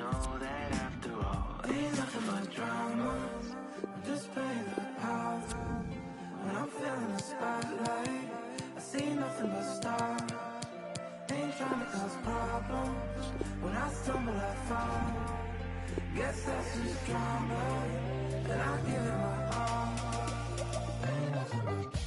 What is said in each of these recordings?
know that after all, ain't nothing but drama. I'm just playing the part. When I'm feeling the spotlight, I see nothing but stars. Ain't trying to cause problems. When I stumble, I fall. Guess that's just drama, and I give it my all. Ain't nothing but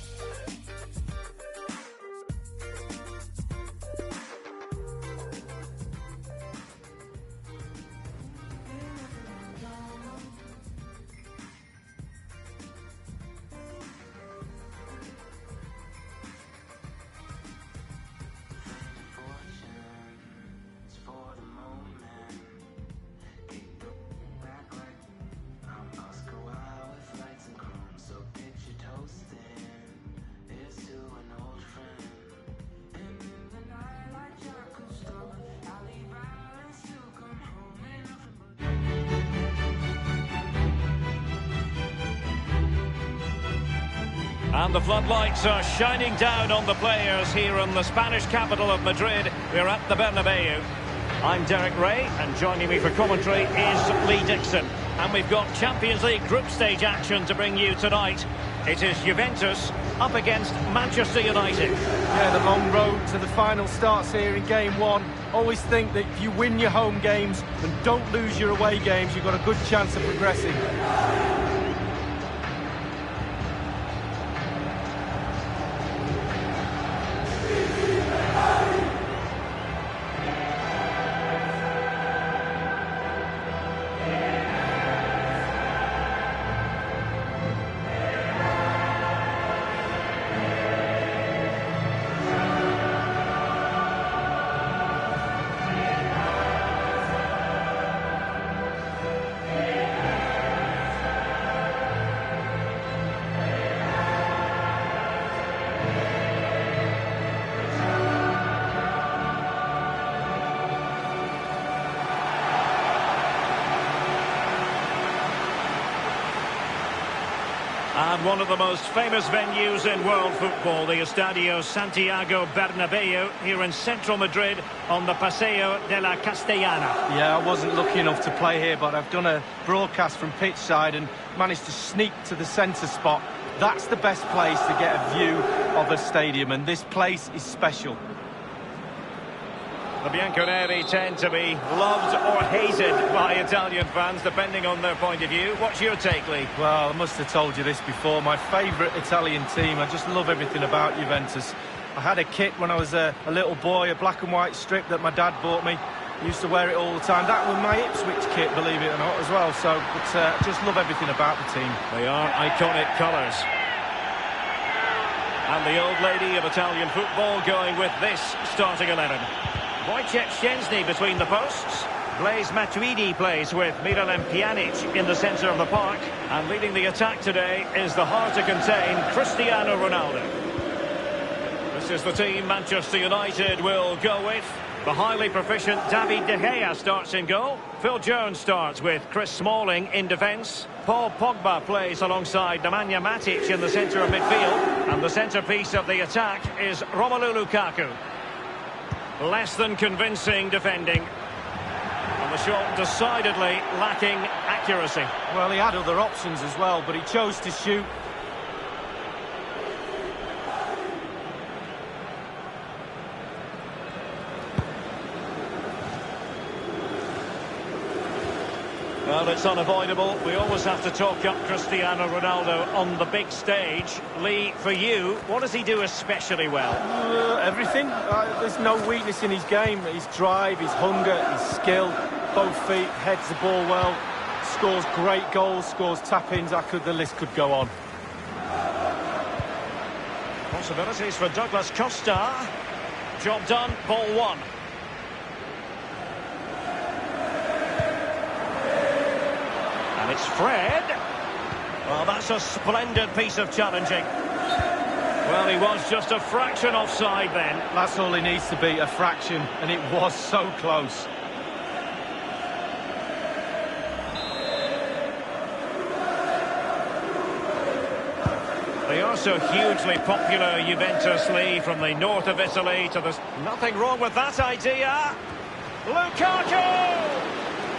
And the floodlights are shining down on the players here in the Spanish capital of Madrid. We're at the Bernabeu. I'm Derek Ray, and joining me for commentary is Lee Dixon. And we've got Champions League group stage action to bring you tonight. It is Juventus up against Manchester United. Yeah, the long road to the final starts here in game one. Always think that if you win your home games and don't lose your away games, you've got a good chance of progressing. And one of the most famous venues in world football, the Estadio Santiago Bernabeu, here in central Madrid on the Paseo de la Castellana. Yeah, I wasn't lucky enough to play here, but I've done a broadcast from pitch side and managed to sneak to the centre spot. That's the best place to get a view of a stadium, and this place is special. The Bianconeri tend to be loved or hated by Italian fans, depending on their point of view. What's your take, Lee? Well, I must have told you this before. My favourite Italian team. I just love everything about Juventus. I had a kit when I was a little boy, a black and white strip that my dad bought me. I used to wear it all the time. That was my Ipswich kit, believe it or not, as well. So, but I just love everything about the team. They are iconic colours. And the old lady of Italian football going with this starting 11. Wojciech Szczęsny between the posts. Blaise Matuidi plays with Miralem Pjanic in the centre of the park. And leading the attack today is the hard to contain Cristiano Ronaldo. This is the team Manchester United will go with. The highly proficient David De Gea starts in goal. Phil Jones starts with Chris Smalling in defence. Paul Pogba plays alongside Nemanja Matic in the centre of midfield. And the centrepiece of the attack is Romelu Lukaku. Less than convincing defending. And the shot decidedly lacking accuracy. Well, he had other options as well, but he chose to shoot. Well, it's unavoidable. We always have to talk up Cristiano Ronaldo on the big stage. Lee, for you, what does he do especially well? Everything. There's no weakness in his game. His drive, his hunger, his skill, both feet, heads the ball well, scores great goals, scores tap-ins. The list could go on. Possibilities for Douglas Costa. Job done, ball one. And it's Fred. Well, that's a splendid piece of challenging. Well, he was just a fraction offside then. That's all he needs to be, a fraction, and it was so close. They are so hugely popular, Juventus, Lee, from the north of Italy to the... Nothing wrong with that idea. Lukaku!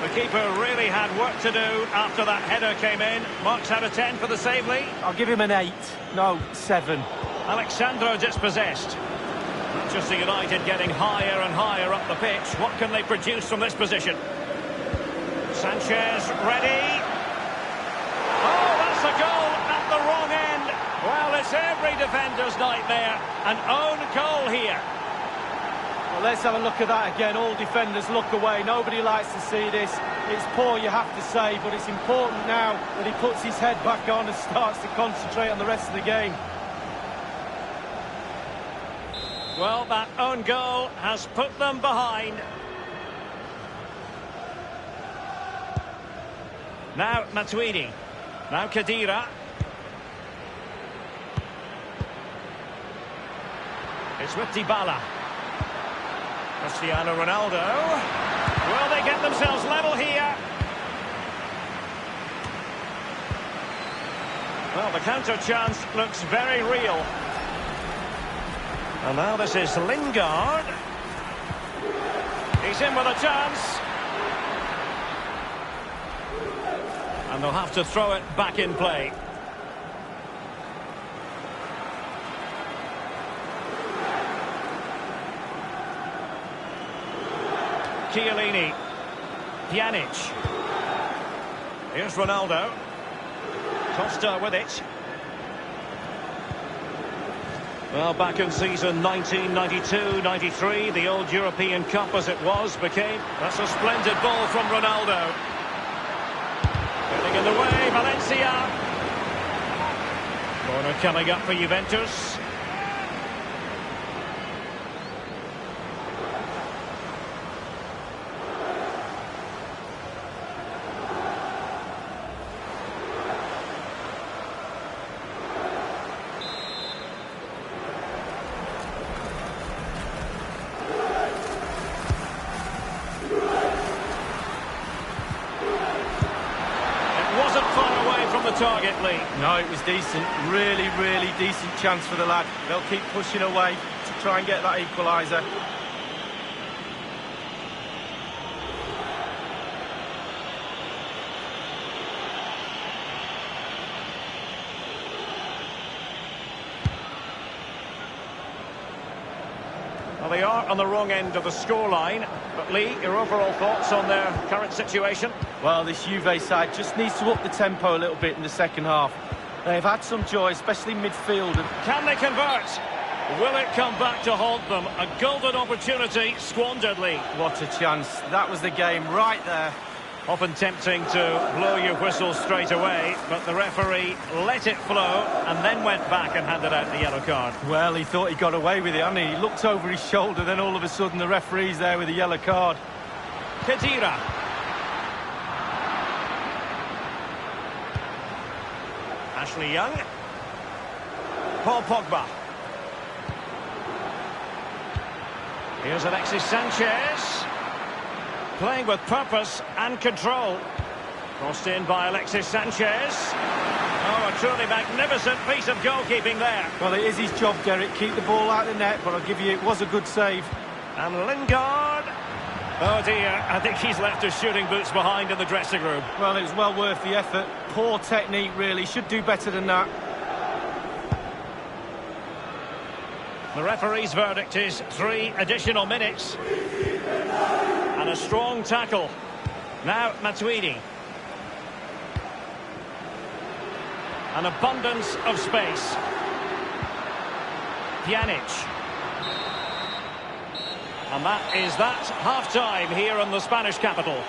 The keeper really had work to do after that header came in. Marks out of 10 for the save, Lee. I'll give him an 8. No, 7. Alexandro dispossessed. Manchester United getting higher and higher up the pitch. What can they produce from this position? Sanchez ready. Oh, that's a goal at the wrong end. Well, it's every defender's nightmare. An own goal here. Well, let's have a look at that again. All defenders look away. Nobody likes to see this. It's poor, you have to say, but it's important now that he puts his head back on and starts to concentrate on the rest of the game. Well, that own goal has put them behind. Now Matuidi. Now Khedira. It's with Dybala. Cristiano Ronaldo. Will they get themselves level here? Well, the counter chance looks very real. And now this is Lingard. He's in with a chance. And they'll have to throw it back in play. Chiellini. Pjanic. Here's Ronaldo. Costa with it. Well, back in season 1992-93, the old European Cup as it was became. That's a splendid ball from Ronaldo. Getting in the way, Valencia. Corner coming up for Juventus. Target, Lee. No, it was decent. Really, really decent chance for the lad. They'll keep pushing away to try and get that equaliser. Well, they are on the wrong end of the scoreline. But Lee, your overall thoughts on their current situation? Well, this Juve side just needs to up the tempo a little bit in the second half. They've had some joy, especially midfield. Can they convert? Will it come back to haunt them? A golden opportunity squandered, Lee. What a chance. That was the game right there. Often tempting to blow your whistle straight away, but the referee let it flow and then went back and handed out the yellow card. Well, he thought he got away with it, hadn't he? He looked over his shoulder, then all of a sudden the referee's there with a yellow card. Khedira. Ashley Young. Paul Pogba. Here's Alexis Sanchez. Playing with purpose and control. Crossed in by Alexis Sanchez. Oh, a truly magnificent piece of goalkeeping there. Well, it is his job, Derek. Keep the ball out of the net, but I'll give you, it was a good save. And Lingard. Oh dear, I think he's left his shooting boots behind in the dressing room. Well, it was well worth the effort. Poor technique, really. Should do better than that. The referee's verdict is 3 additional minutes. And a strong tackle. Now Matuidi. An abundance of space. Pjanic. And that is that half-time here in the Spanish capital.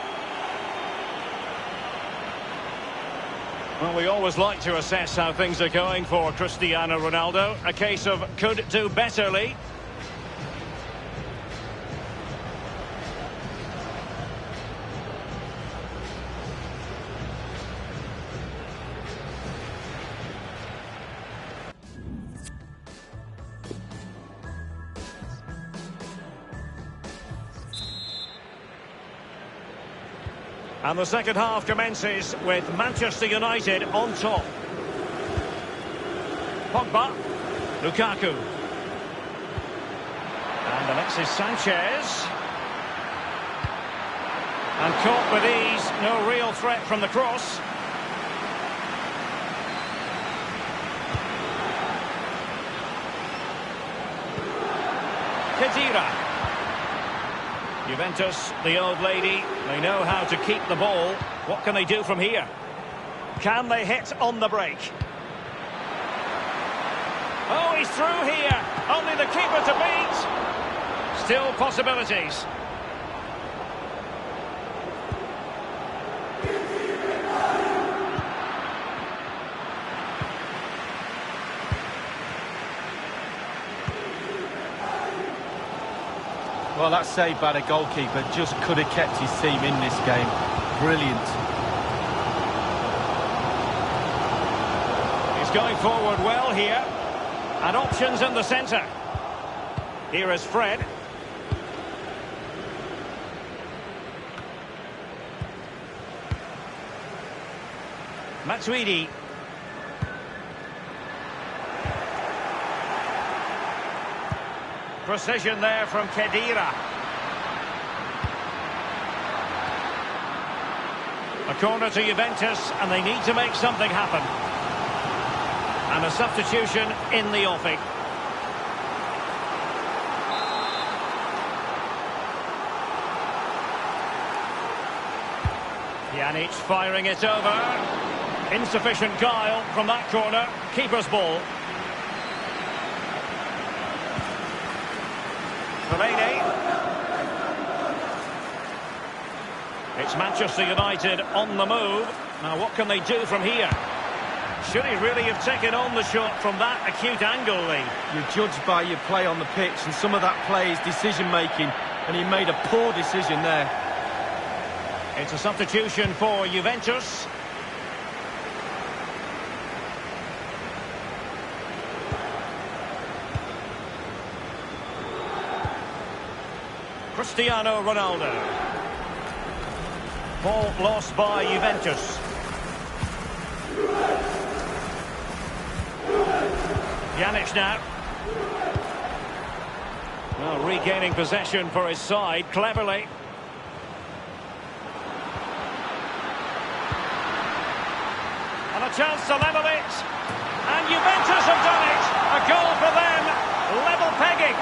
Well, we always like to assess how things are going for Cristiano Ronaldo. A case of could do betterly. And the second half commences with Manchester United on top. Pogba, Lukaku. And Alexis Sanchez. And caught with ease, no real threat from the cross. Khedira. Juventus, the old lady, they know how to keep the ball. What can they do from here? Can they hit on the break? Oh, he's through here. Only the keeper to beat. Still possibilities. Well, that save by the goalkeeper just could have kept his team in this game. Brilliant. He's going forward well here. And options in the centre. Here is Fred. Matuidi. Precision there from Khedira. A corner to Juventus, and they need to make something happen. And a substitution in the offing. Pjanic firing it over. Insufficient guile from that corner. Keeper's ball. Fellaini. It's Manchester United on the move. Now what can they do from here? Should he really have taken on the shot from that acute angle, Lee? You're judged by your play on the pitch, and some of that play is decision-making, and he made a poor decision there. It's a substitution for Juventus. Cristiano Ronaldo. Ball lost by Juventus. Pjanic now. Well, regaining possession for his side cleverly. And a chance to level it. And Juventus have done it. A goal for them. Level pegging.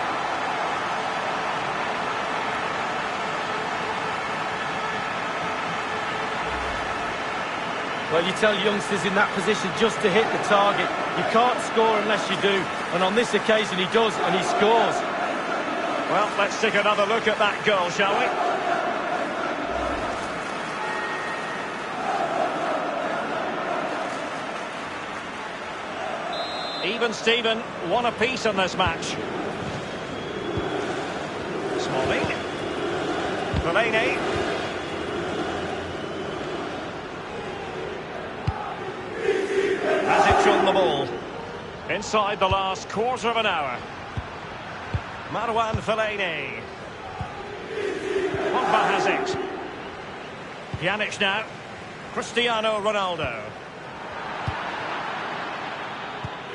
Well, you tell youngsters in that position just to hit the target. You can't score unless you do. And on this occasion, he does, and he scores. Well, let's take another look at that goal, shall we? Even Steven, one apiece in this match. Smalling. Fellaini. On the ball. Inside the last quarter of an hour. Marwan Fellaini. Pogba has it. Pjanic now. Cristiano Ronaldo.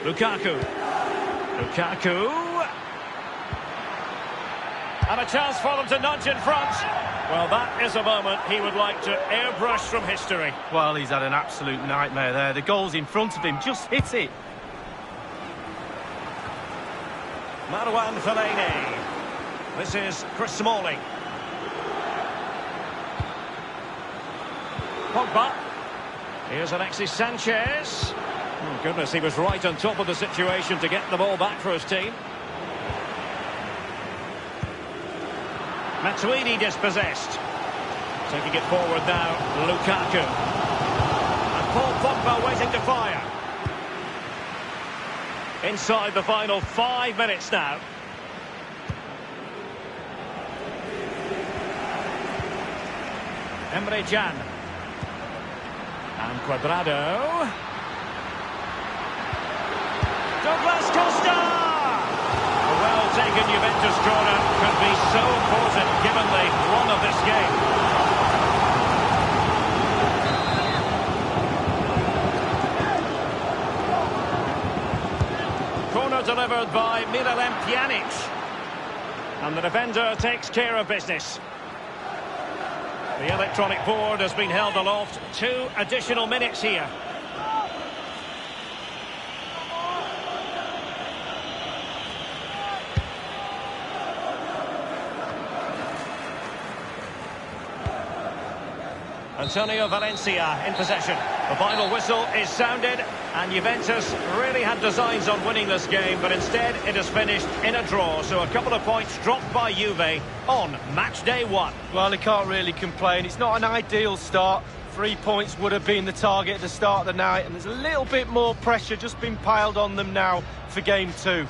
Lukaku. And a chance for them to nudge in front. Well, that is a moment he would like to airbrush from history. Well, he's had an absolute nightmare there. The goal's in front of him. Just hit it. Marwan Fellaini. This is Chris Smalling. Pogba. Here's Alexis Sanchez. Oh, goodness, he was right on top of the situation to get the ball back for his team. Matuidi dispossessed. Taking it forward now, Lukaku. And Paul Pogba waiting to fire. Inside the final 5 minutes now. Emre Can. And Cuadrado. Douglas Costa! A well-taken Juventus corner could be so important given the run of this game. Corner delivered by Miralem Pjanic. And the defender takes care of business. The electronic board has been held aloft. 2 additional minutes here. Antonio Valencia in possession. The final whistle is sounded, and Juventus really had designs on winning this game, but instead it has finished in a draw. So a couple of points dropped by Juve on match day 1. Well, he can't really complain. It's not an ideal start. 3 points would have been the target at the start of the night, and there's a little bit more pressure just been piled on them now for game 2.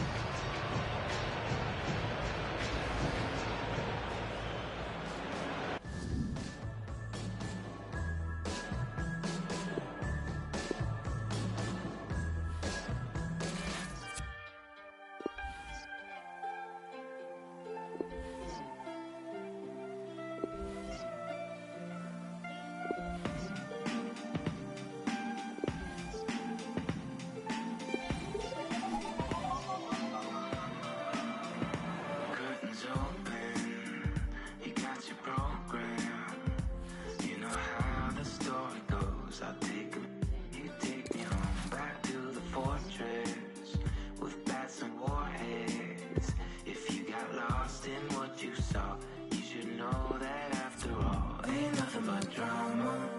Curtains open, you got your program. You know how the story goes. You take me home back to the fortress with bats and warheads. If you got lost in what you saw, you should know that after all, ain't nothing but drama.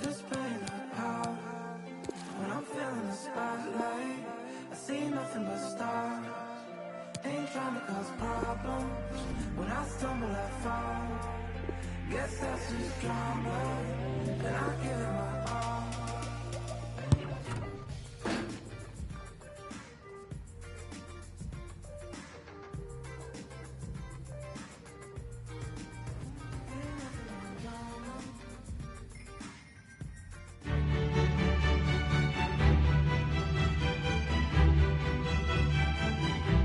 Just play the house. When I'm feeling the spotlight, I see nothing but stars. Ain't trying to cause problems. When I stumble, I fall. Guess that's just drama. And I give it my all.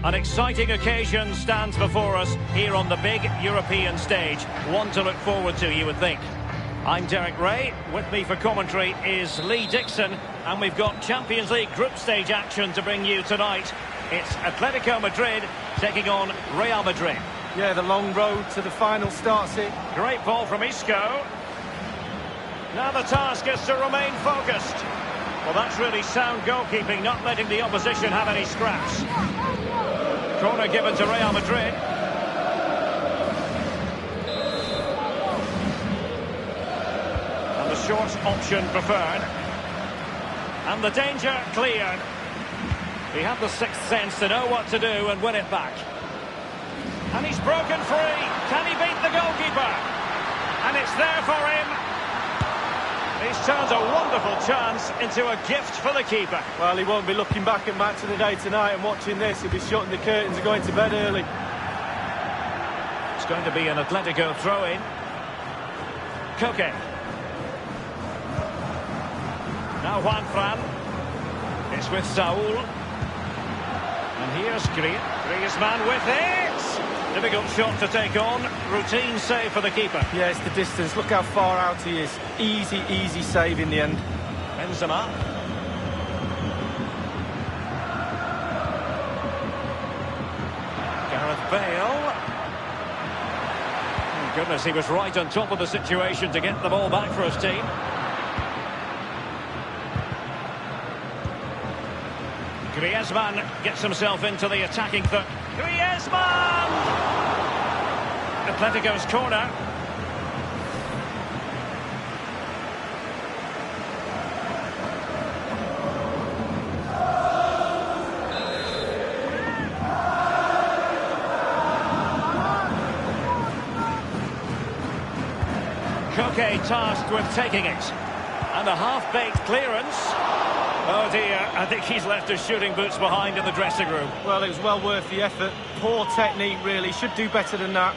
An exciting occasion stands before us here on the big European stage. One to look forward to, you would think. I'm Derek Ray. With me for commentary is Lee Dixon. And we've got Champions League group stage action to bring you tonight. It's Atletico Madrid taking on Real Madrid. Yeah, the long road to the final starts here. Great ball from Isco. Now the task is to remain focused. Well, that's really sound goalkeeping, not letting the opposition have any scraps. Corner given to Real Madrid. And the short option preferred. And the danger cleared. He had the sixth sense to know what to do and win it back. And he's broken free. Can he beat the goalkeeper? And it's there for him. He's turned a wonderful chance into a gift for the keeper. Well, he won't be looking back at match of the day tonight and watching this. He'll be shutting the curtains and going to bed early. It's going to be an Atletico throw-in. Koke. Now Juan Fran. It's with Saul. And here's Griezmann with it. Difficult shot to take on. Routine save for the keeper. Yeah, it's the distance. Look how far out he is. Easy save in the end. Benzema. Gareth Bale. Oh, goodness, he was right on top of the situation to get the ball back for his team. Griezmann gets himself into the attacking third. Griezmann! Atletico's corner. Koke tasked with taking it. And a half-baked clearance. Oh dear, I think he's left his shooting boots behind in the dressing room. Well, it was well worth the effort. Poor technique, really. Should do better than that.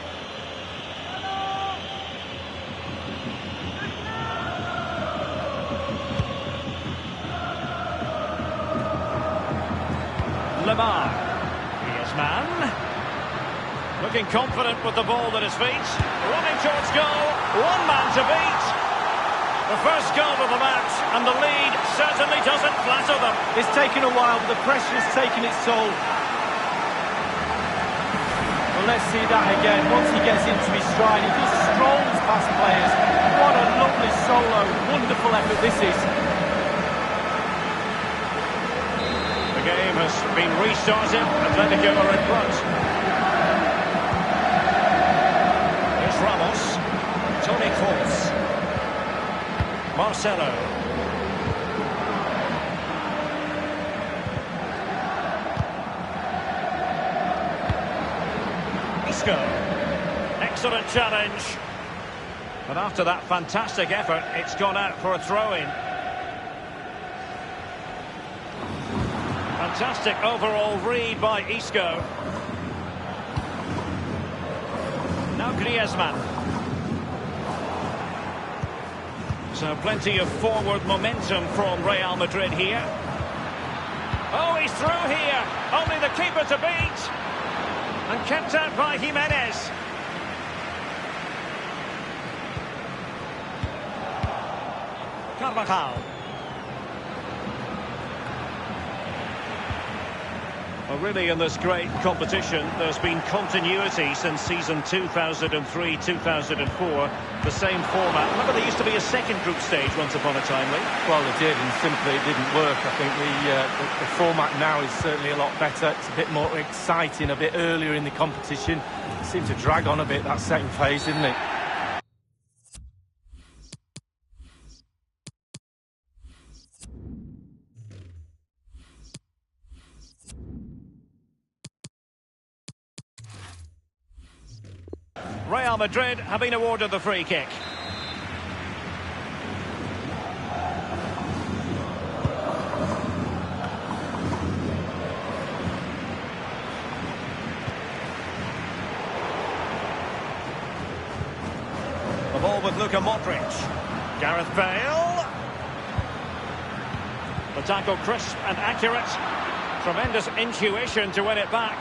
Lemar. Griezmann. Looking confident with the ball at his feet. Running towards goal. One man to beat. The first goal of the match, and the lead certainly doesn't flatter them. It's taken a while, but the pressure's taken its toll. Well, Well, let's see that again. Once he gets into his stride, he just strolls past players. What a lovely solo. Wonderful effort this is. The game has been restarted. Atletico are in front. Here's Ramos. Toni Kroos. Marcelo. Excellent challenge. But after that fantastic effort, it's gone out for a throw-in. Fantastic overall read by Isco. Now Griezmann. So plenty of forward momentum from Real Madrid here. Oh, he's through here. Only the keeper to beat. And kept out by Jimenez. Carvajal. Well, really, in this great competition, there's been continuity since season 2003-2004. The same format. Remember, there used to be a second group stage once upon a time, Lee? Well, it did, and simply it didn't work. I think the format now is certainly a lot better. It's a bit more exciting, a bit earlier in the competition. It seemed to drag on a bit, that second phase, didn't it? Real Madrid have been awarded the free kick. The ball with Luka Modric. Gareth Bale. The tackle crisp and accurate. Tremendous intuition to win it back.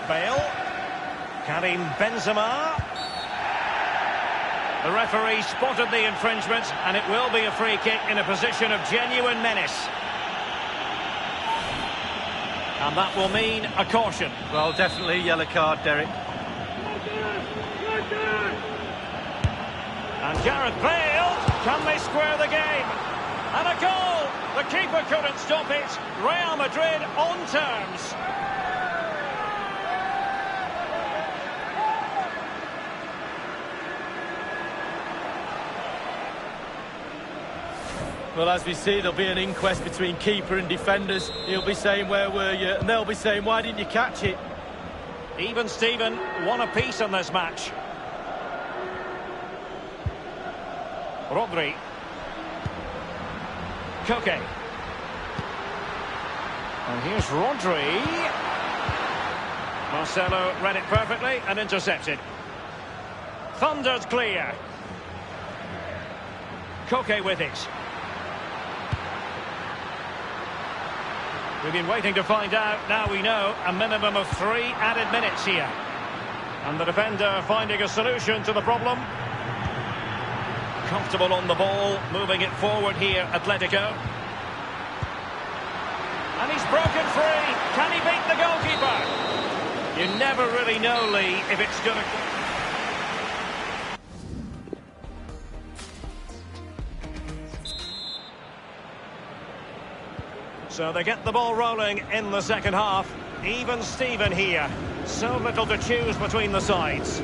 Bale. Karim Benzema. The referee spotted the infringement, and it will be a free kick in a position of genuine menace. And that will mean a caution. Well, definitely a yellow card, Derek. And Gareth Bale, can they square the game? And a goal! The keeper couldn't stop it. Real Madrid on terms. Well, as we see, there'll be an inquest between keeper and defenders. He'll be saying, where were you? And they'll be saying, why didn't you catch it? Even Steven, one apiece in this match. Rodri. Koke. And here's Rodri. Marcelo read it perfectly and intercepted. Thundered clear. Koke with it. We've been waiting to find out. Now we know a minimum of 3 added minutes here. And the defender finding a solution to the problem. Comfortable on the ball, moving it forward here, Atletico. And he's broken free. Can he beat the goalkeeper? You never really know, Lee, if it's going to... So they get the ball rolling in the second half. Even Steven here. So little to choose between the sides.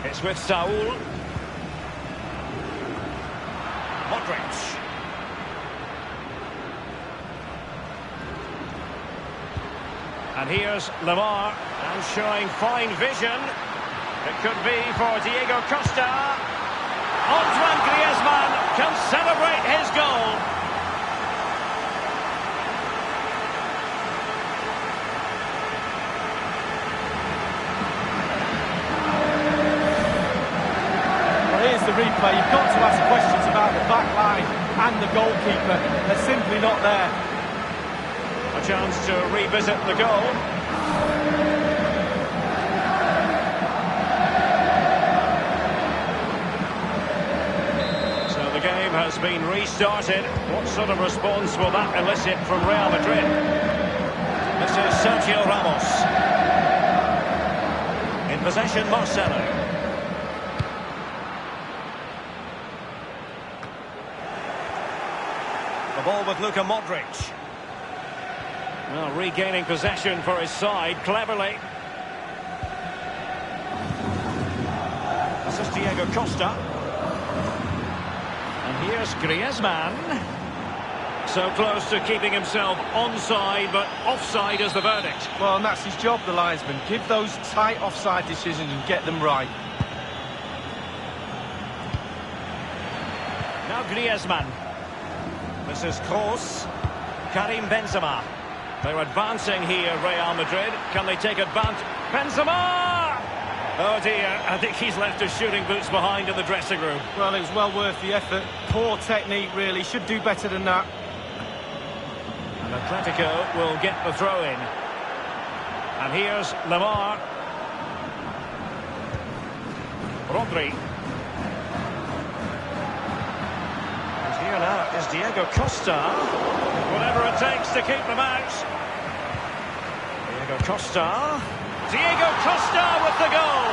It's with Saul. Modric. And here's Lamar. And showing fine vision. It could be for Diego Costa. Antoine Griezmann can celebrate his goal. Well, here's the replay. You've got to ask questions about the back line and the goalkeeper. They're simply not there. A chance to revisit the goal. has been restarted. What sort of response will that elicit from Real Madrid? This is Sergio Ramos. In possession, Marcelo. The ball with Luka Modric. Well, regaining possession for his side, cleverly. This is Diego Costa. And here's Griezmann. So close to keeping himself onside, but offside is the verdict. Well, and that's his job, the linesman. Give those tight offside decisions and get them right. Now Griezmann. This is Kroos. Karim Benzema. They're advancing here, Real Madrid. Can they take advantage? Benzema! Oh dear, I think he's left his shooting boots behind in the dressing room. Well, it was well worth the effort. Poor technique, really. Should do better than that. And Atletico will get the throw-in. And here's Lamar. Rodri. And here now is Diego Costa. Whatever it takes to keep them out. Diego Costa. Diego Costa with the goal.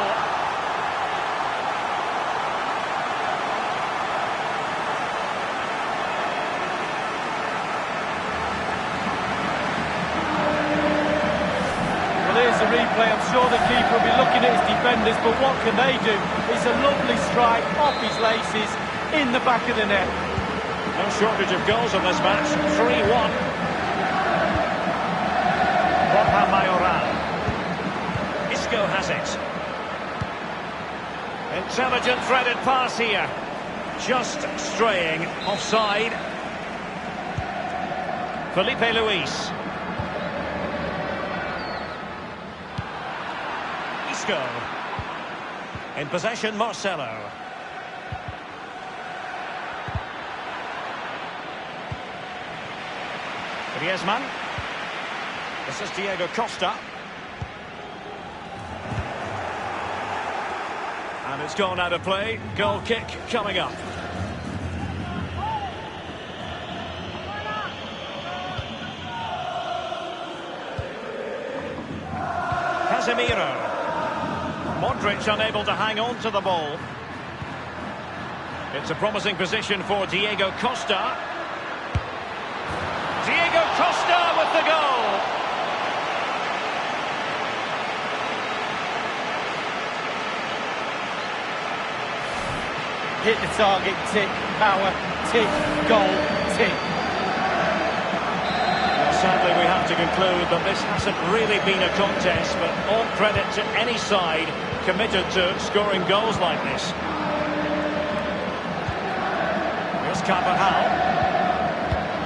Well, here's the replay. I'm sure the keeper will be looking at his defenders, but what can they do? It's a lovely strike off his laces in the back of the net. No shortage of goals in this match. 3-1. Borja Mayoral. Isco has it. Intelligent threaded pass here. Just straying offside. Felipe Luis. Isco. In possession, Marcelo. Griezmann. This is Diego Costa. And it's gone out of play. Goal kick coming up. Casemiro. Modric unable to hang on to the ball. It's a promising position for Diego Costa. Diego Costa with the goal. Hit the target, tick, power, tick, goal, tick. Well, sadly, we have to conclude that this hasn't really been a contest, but all credit to any side committed to scoring goals like this. Here's Carvajal.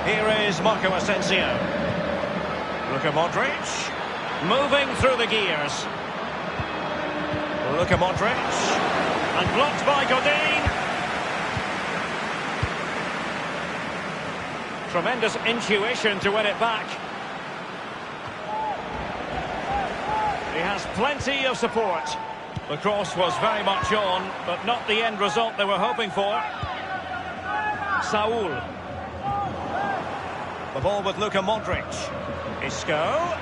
Here is Marco Asensio. Luka Modric. Moving through the gears. Luka Modric. And blocked by Godin. Tremendous intuition to win it back. He has plenty of support. The cross was very much on, but not the end result they were hoping for. Saul. The ball with Luka Modric. Isco.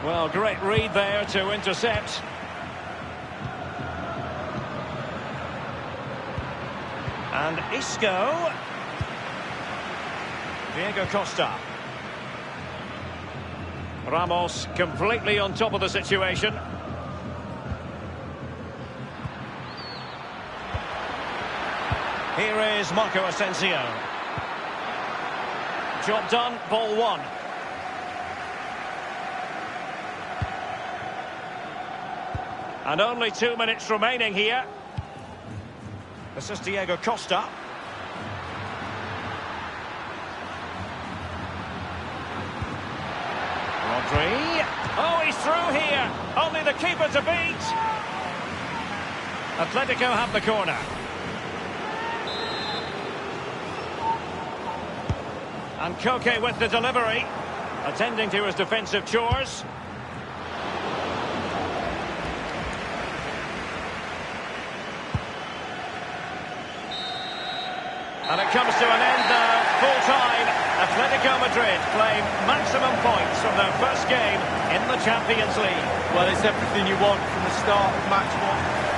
Well, great read there to intercept. And Isco. Diego Costa. Ramos completely on top of the situation. Here is Marco Asensio. Job done, ball one. And only 2 minutes remaining here. This is Diego Costa. Rodri. Oh, he's through here. Only the keeper to beat. Atletico have the corner. And Koke with the delivery. Attending to his defensive chores. And it comes to an end now, full time. Atletico Madrid claim maximum points from their first game in the Champions League. Well, it's everything you want from the start of match one.